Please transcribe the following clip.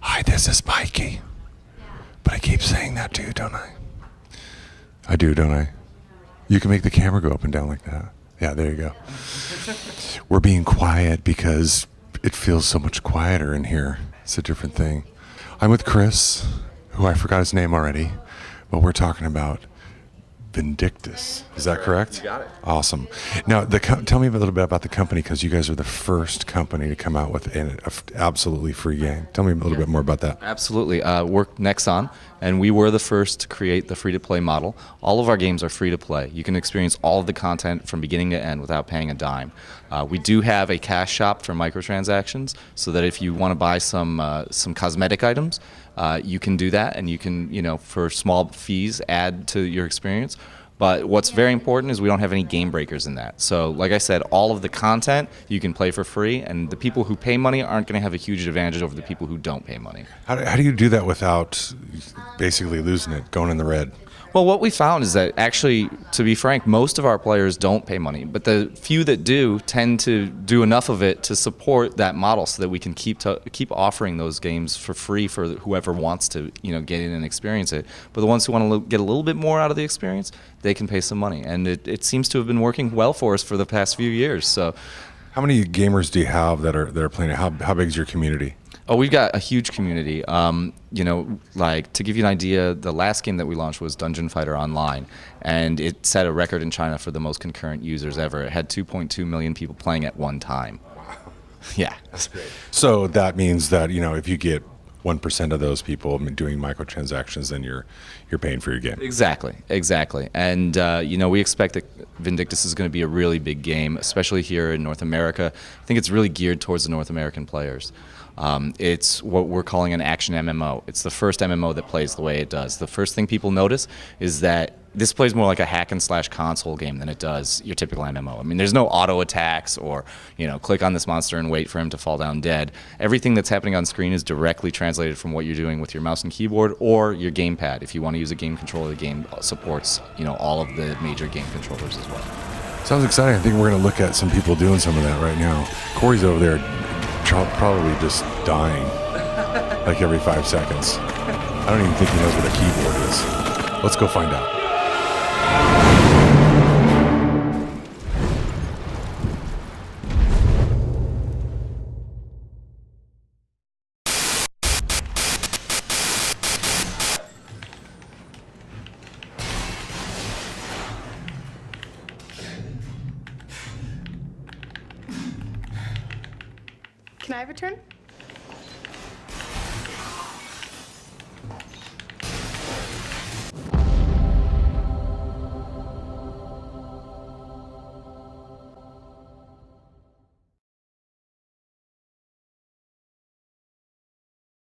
Hi, this is Mikey. But I keep saying that to you, don't I? I do, don't I? You can make the camera go up and down like that. Yeah, there you go. We're being quiet because it feels so much quieter in here. It's a different thing. I'm with Chris, who I forgot his name already, but we're talking about Vindictus. Is that correct? You got it. Awesome. Now, tell me a little bit about the company, because you guys are the first company to come out with an absolutely free game. Tell me a little bit more about that. Absolutely. We're Nexon, and we were the first to create the free-to-play model. All of our games are free-to-play. You can experience all of the content from beginning to end without paying a dime. We do have a cash shop for microtransactions, so that if you want to buy some cosmetic items, you can do that, and you can, for small fees, add to your experience. But what's very important is we don't have any game breakers in that. So, like I said, all of the content you can play for free, and the people who pay money aren't going to have a huge advantage over the people who don't pay money. How do you do that without basically losing it, going in the red? Well, what we found is that actually, to be frank, most of our players don't pay money, but the few that do tend to do enough of it to support that model, so that we can keep offering those games for free for whoever wants to, get in and experience it. But the ones who want to get a little bit more out of the experience, they can pay some money, and it seems to have been working well for us for the past few years. So, how many gamers do you have that are playing it? How big is your community? Oh, we've got a huge community. Like, to give you an idea, the last game that we launched was Dungeon Fighter Online, and it set a record in China for the most concurrent users ever. It had 2.2 million people playing at one time. Yeah. That's great. So that means that, if you get 1% of those people doing microtransactions, then you're paying for your game. Exactly. And, we expect that Vindictus is going to be a really big game, especially here in North America. I think it's really geared towards the North American players. It's what we're calling an action MMO. It's the first MMO that plays the way it does. The first thing people notice is that this plays more like a hack and slash console game than it does your typical MMO. I mean, there's no auto attacks or, click on this monster and wait for him to fall down dead. Everything that's happening on screen is directly translated from what you're doing with your mouse and keyboard or your gamepad. If you want to use a game controller, the game supports, all of the major game controllers as well. Sounds exciting. I think we're going to look at some people doing some of that right now. Corey's over there probably just dying like every 5 seconds. I don't even think he knows what a keyboard is. Let's go find out. Can I have a turn?